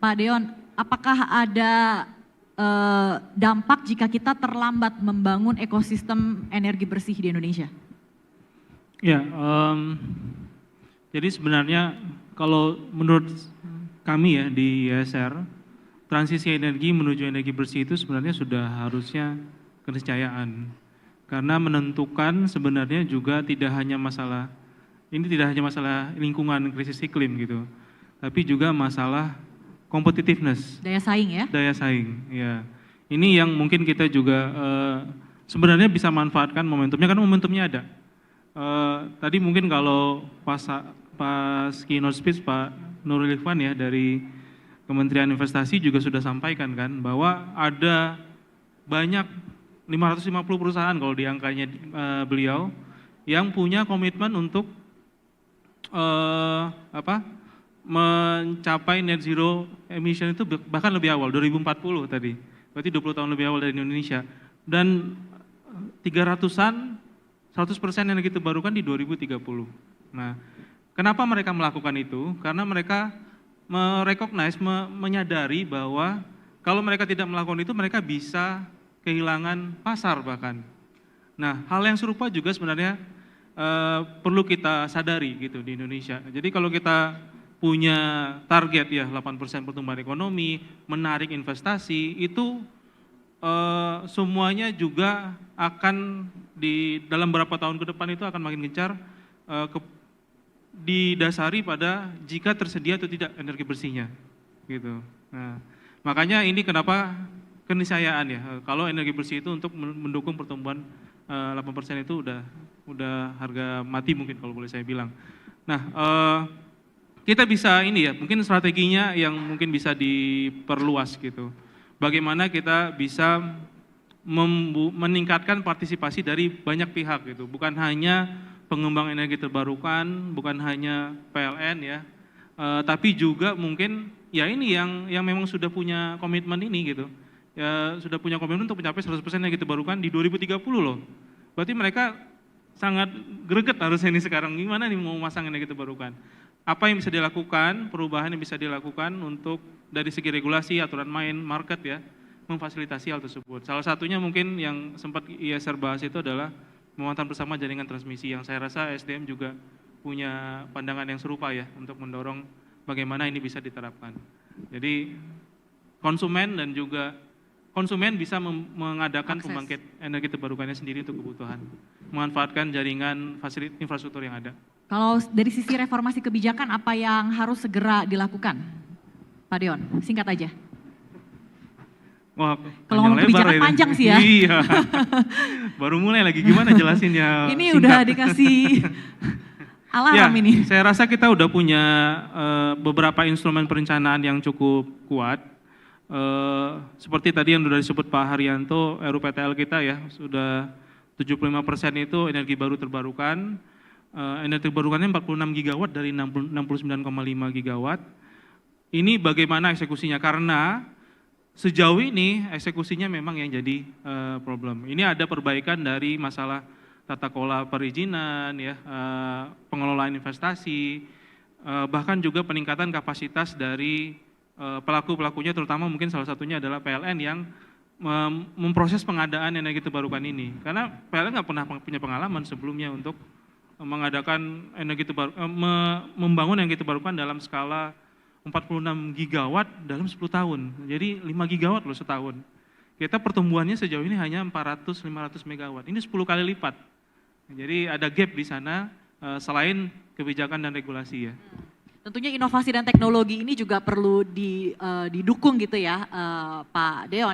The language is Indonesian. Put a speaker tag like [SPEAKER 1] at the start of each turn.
[SPEAKER 1] Pak Deon, apakah ada dampak jika kita terlambat membangun ekosistem energi bersih di Indonesia?
[SPEAKER 2] Ya, jadi sebenarnya kalau menurut kami ya di ISR, transisi energi menuju energi bersih itu sebenarnya sudah harusnya keniscayaan. Karena menentukan sebenarnya juga tidak hanya masalah lingkungan krisis iklim gitu, tapi juga masalah competitiveness.
[SPEAKER 1] Daya saing ya?
[SPEAKER 2] Daya saing, ya. Ini yang mungkin kita juga sebenarnya bisa manfaatkan momentumnya, karena momentumnya ada. Tadi mungkin kalau pas keynote speech Pak Nurul Ikhwan ya dari Kementerian Investasi juga sudah sampaikan kan bahwa ada banyak 550 perusahaan kalau di angkanya beliau yang punya komitmen untuk mencapai net zero emission itu bahkan lebih awal, 2040 tadi. Berarti 20 tahun lebih awal dari Indonesia. Dan 300-an, 100% energi terbarukan di 2030. Nah, kenapa mereka melakukan itu? Karena mereka menyadari bahwa kalau mereka tidak melakukan itu, mereka bisa kehilangan pasar bahkan. Nah, hal yang serupa juga sebenarnya perlu kita sadari gitu di Indonesia. Jadi kalau kita punya target ya 8% pertumbuhan ekonomi, menarik investasi, itu semuanya juga akan dalam beberapa tahun ke depan itu akan makin gencar didasari pada jika tersedia atau tidak energi bersihnya gitu. Nah, makanya ini kenapa keniscayaan ya, kalau energi bersih itu untuk mendukung pertumbuhan 8% itu udah harga mati mungkin kalau boleh saya bilang. Nah, kita bisa ini ya, mungkin strateginya yang mungkin bisa diperluas gitu. Bagaimana kita bisa meningkatkan partisipasi dari banyak pihak gitu, bukan hanya pengembang energi terbarukan, bukan hanya PLN ya, tapi juga mungkin ya ini yang memang sudah punya komitmen ini gitu, ya sudah punya komitmen untuk mencapai 100% energi terbarukan di 2030 loh. Berarti mereka sangat greget harusnya ini sekarang, gimana nih mau masang energi terbarukan. Apa yang bisa dilakukan, perubahan yang bisa dilakukan untuk dari segi regulasi, aturan main, market ya, memfasilitasi hal tersebut. Salah satunya mungkin yang sempat ISR bahas itu adalah memantau bersama jaringan transmisi, yang saya rasa SDM juga punya pandangan yang serupa ya, untuk mendorong bagaimana ini bisa diterapkan. Jadi konsumen bisa mengadakan pembangkit energi terbarukannya sendiri untuk kebutuhan, memanfaatkan jaringan fasilitas infrastruktur yang ada.
[SPEAKER 1] Kalau dari sisi reformasi kebijakan, apa yang harus segera dilakukan, Pak Deon? Singkat aja.
[SPEAKER 2] Wah,
[SPEAKER 1] kalau ngomong kebijakan panjang sih ya.
[SPEAKER 2] Iya, baru mulai lagi, gimana jelasinnya?
[SPEAKER 1] Ini singkat. Udah dikasih alarm ya, ini.
[SPEAKER 2] Saya rasa kita udah punya beberapa instrumen perencanaan yang cukup kuat. Seperti tadi yang sudah disebut Pak Haryanto, RUPTL kita ya, sudah 75% itu energi baru terbarukan. Energi terbarukannya 46 gigawatt dari 69,5 gigawatt. Ini bagaimana eksekusinya? Karena sejauh ini eksekusinya memang yang jadi problem. Ini ada perbaikan dari masalah tata kelola perizinan, ya, pengelolaan investasi, bahkan juga peningkatan kapasitas dari pelaku-pelakunya, terutama mungkin salah satunya adalah PLN yang memproses pengadaan energi terbarukan ini. Karena PLN nggak pernah punya pengalaman sebelumnya untuk mengadakan membangun energi terbarukan dalam skala 46 gigawatt dalam 10 tahun. Jadi 5 gigawatt loh setahun. Kita pertumbuhannya sejauh ini hanya 400-500 megawatt. Ini 10 kali lipat. Jadi ada gap di sana selain kebijakan dan regulasi ya.
[SPEAKER 1] Tentunya inovasi dan teknologi ini juga perlu didukung gitu ya, Pak Deon.